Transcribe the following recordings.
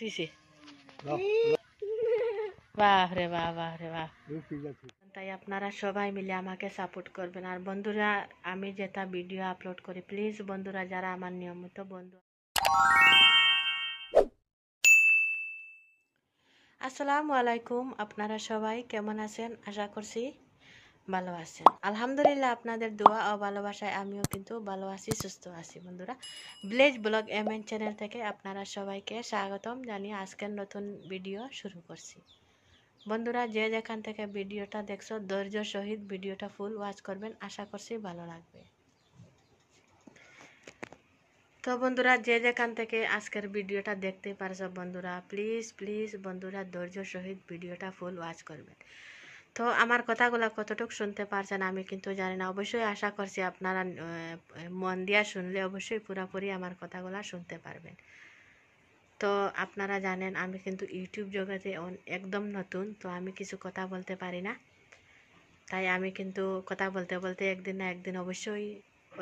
উঠিছে। বাহ রে বাহ, বাহ রে বাহ। তাই আপনারা সবাই মিলে আমাকে সাপোর্ট করবেন। আর বন্ধুরা, আমি যেটা ভিডিও আপলোড করি, প্লিজ বন্ধুরা যারা আমার নিয়মিত বন্ধু, আসসালামু আলাইকুম। আপনারা সবাই কেমন আছেন? আশা করছি ভালো আছেন। আলহামদুলিল্লাহ, আপনাদের দোয়া ও ভালোবাসায় আমিও কিন্তু ভালো আছি, সুস্থ আছি। বন্ধুরা, ভিলেজ ব্লগ MN চ্যানেল থেকে আপনারা সবাইকে স্বাগতম জানিয়ে আজকের নতুন ভিডিও শুরু করছি। বন্ধুরা, যে যেখান থেকে ভিডিওটা দেখছো, ধৈর্য সহিত ভিডিওটা ফুল ওয়াচ করবেন, আশা করছি ভালো লাগবে। তো বন্ধুরা, যে যেখান থেকে আজকের ভিডিওটা দেখতে পারছো, বন্ধুরা প্লিজ প্লিজ বন্ধুরা ধৈর্য সহিত ভিডিওটা ফুল ওয়াচ করবেন। তো আমার কথাগুলো কতটুকু শুনতে পারছেন আমি কিন্তু জানি না, অবশ্যই আশা করছি আপনারা মন দিয়া শুনলে অবশ্যই পুরোপুরি আমার কথাগুলো শুনতে পারবেন। তো আপনারা জানেন আমি কিন্তু ইউটিউব জগতে একদম নতুন, তো আমি কিছু কথা বলতে পারি না। তাই আমি কিন্তু কথা বলতে বলতে একদিন না একদিন অবশ্যই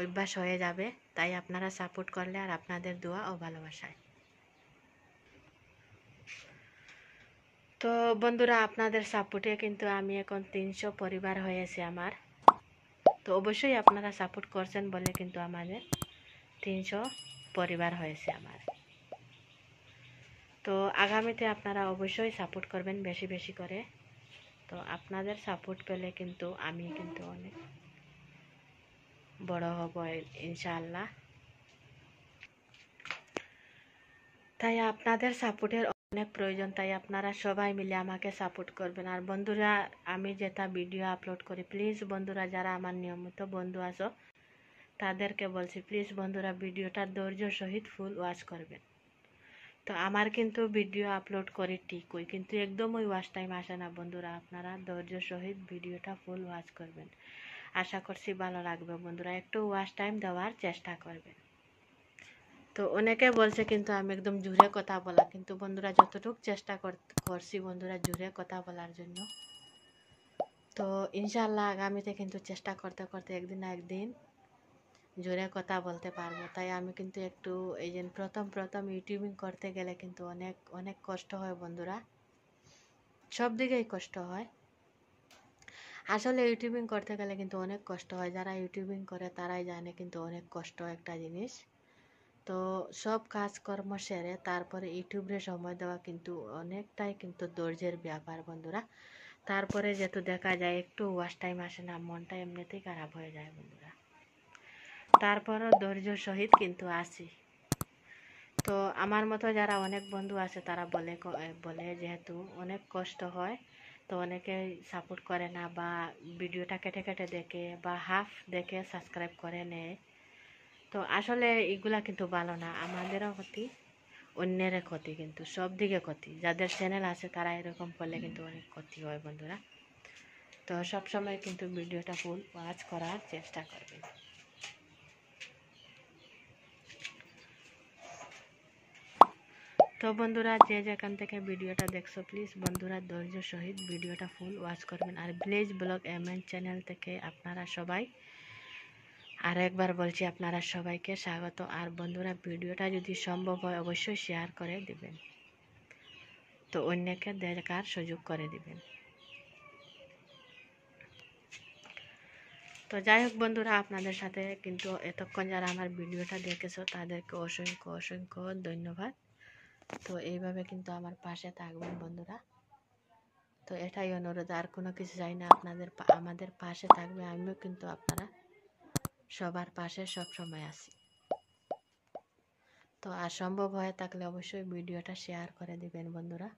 অভ্যাস হয়ে যাবে। তাই আপনারা সাপোর্ট করলে আর আপনাদের দোয়া ও ভালোবাসায়। তো বন্ধুরা, আপনাদের সাপোর্টে কিন্তু আমি এখন 300 পরিবার হয়েছে আমার। তো অবশ্যই আপনারা সাপোর্ট করছেন বলে কিন্তু আমাদের 300 পরিবার হয়েছে আমার। তো আগামীতে আপনারা অবশ্যই সাপোর্ট করবেন বেশি বেশি করে। তো আপনাদের সাপোর্ট পেলে কিন্তু আমি কিন্তু অনেক বড় হব ইনশাআল্লাহ। তাই আপনাদের সাপোর্টের অনেক প্রয়োজন। তাই আপনারা সবাই মিলে আমাকে সাপোর্ট করবেন। আর বন্ধুরা, আমি যেটা ভিডিও আপলোড করি, প্লিজ বন্ধুরা যারা আমার নিয়মিত বন্ধু আছো তাদেরকে বলছি, প্লিজ বন্ধুরা ভিডিওটা ধৈর্য সহিত ফুল ওয়াচ করবেন। তো আমার কিন্তু ভিডিও আপলোড করি ঠিকই, কিন্তু একদমই ওয়াচ টাইম আসে না। বন্ধুরা, আপনারা ধৈর্য সহিত ভিডিওটা ফুল ওয়াচ করবেন, আশা করছি ভালো লাগবে। বন্ধুরা, একটু ওয়াচ টাইম দেওয়ার চেষ্টা করবেন। তো অনেকে বলছে কিন্তু আমি একদম জোরে কথা বলা, কিন্তু বন্ধুরা যতটুকু চেষ্টা করছি বন্ধুরা জোরে কথা বলার জন্য। তো ইনশাআল্লাহ আগামীতে কিন্তু চেষ্টা করতে করতে একদিন না একদিন জোরে কথা বলতে পারবো। তাই আমি কিন্তু একটু এই যে প্রথম ইউটিউবিং করতে গেলে কিন্তু অনেক অনেক কষ্ট হয় বন্ধুরা, সব দিকেই কষ্ট হয়। আসলে ইউটিউবিং করতে গেলে কিন্তু অনেক কষ্ট হয়, যারা ইউটিউবিং করে তারাই জানে কিন্তু অনেক কষ্ট একটা জিনিস। তো সব কাজকর্ম সেরে তারপরে ইউটিউবে সময় দেওয়া কিন্তু অনেকটাই কিন্তু ধৈর্যের ব্যাপার বন্ধুরা। তারপরে যেহেতু দেখা যায় একটু ওয়াচ টাইম আসে না, মনটা এমনিতেই খারাপ হয়ে যায় বন্ধুরা। তারপরও ধৈর্য সহিত কিন্তু আসি। তো আমার মতো যারা অনেক বন্ধু আছে তারা বলে যেহেতু অনেক কষ্ট হয়, তো অনেকে সাপোর্ট করে না বা ভিডিওটা কেটে কেটে দেখে বা হাফ দেখে সাবস্ক্রাইব করে নেয়। তো আসলে এগুলা কিন্তু ভালো না, আমাদেরও ক্ষতি, অন্যের ক্ষতি, কিন্তু সব দিকে ক্ষতি। যাদের চ্যানেল আছে তারা এরকম করলে কিন্তু অনেক ক্ষতি হয় বন্ধুরা। তো সবসময় কিন্তু ভিডিওটা ফুল ওয়াচ করার চেষ্টা করবেন। তো বন্ধুরা, যে যেখান থেকে ভিডিওটা দেখছো, প্লিজ বন্ধুরা ধৈর্য সহিত ভিডিওটা ফুল ওয়াচ করবেন। আর ভিলেজ ব্লগ MN চ্যানেল থেকে আপনারা সবাই, আর একবার বলছি আপনারা সবাইকে স্বাগত। আর বন্ধুরা, ভিডিওটা যদি সম্ভব হয় অবশ্যই শেয়ার করে দিবেন, তো অন্যকে দেখার সুযোগ করে দিবেন। তো যাই হোক বন্ধুরা, আপনাদের সাথে কিন্তু এতক্ষণ যারা আমার ভিডিওটা দেখেছো তাদেরকে অসংখ্য অসংখ্য ধন্যবাদ। তো এইভাবে কিন্তু আমার পাশে থাকবেন বন্ধুরা। তো এটাই অনুরোধ, আর কোনো কিছু চাই না, আমাদের পাশে থাকবে। আমিও কিন্তু আপনারা সবার পাশে সব সময় আছি। তো আর সম্ভব হয়ে থাকলে অবশ্যই ভিডিওটা শেয়ার করে দিবেন বন্ধুরা।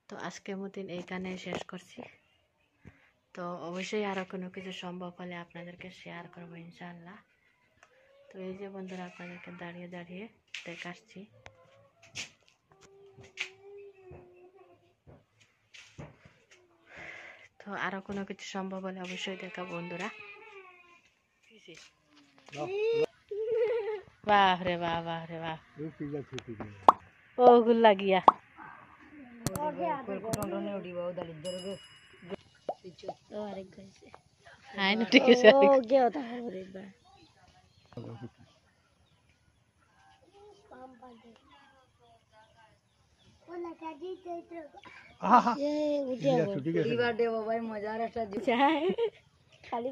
তো আজকের মতন এইখানে শেষ করছি। তো অবশ্যই আরও কোনো কিছু সম্ভব হলে আপনাদেরকে শেয়ার করবো ইনশাআল্লাহ। তো এই যে বন্ধুরা, আপনাদেরকে দাঁড়িয়ে দাঁড়িয়ে দেখাচ্ছি। তো আরও কোনো কিছু সম্ভব হলে অবশ্যই দেখাবো বন্ধুরা। বাহ রে বাহ, বাহ রে বাহ, ও গুল্লা গিয়া ঠিক আছে।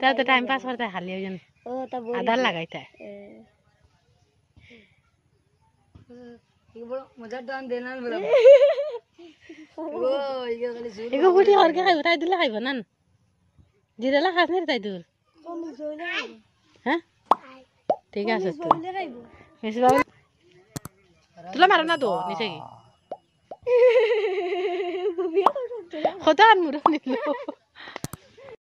তা তো টাইম পাস করতে খালি ওই জন্য আধার লাগাইতে এগো বুটি হরকে খাইব তাই দিলে খাইব না জিরালা খাস নি তাই দূর হ্যাঁ ঠিক আছে তো মিস বাবু তুলা মারো না তো নিচে কি খোদা মুরো নিল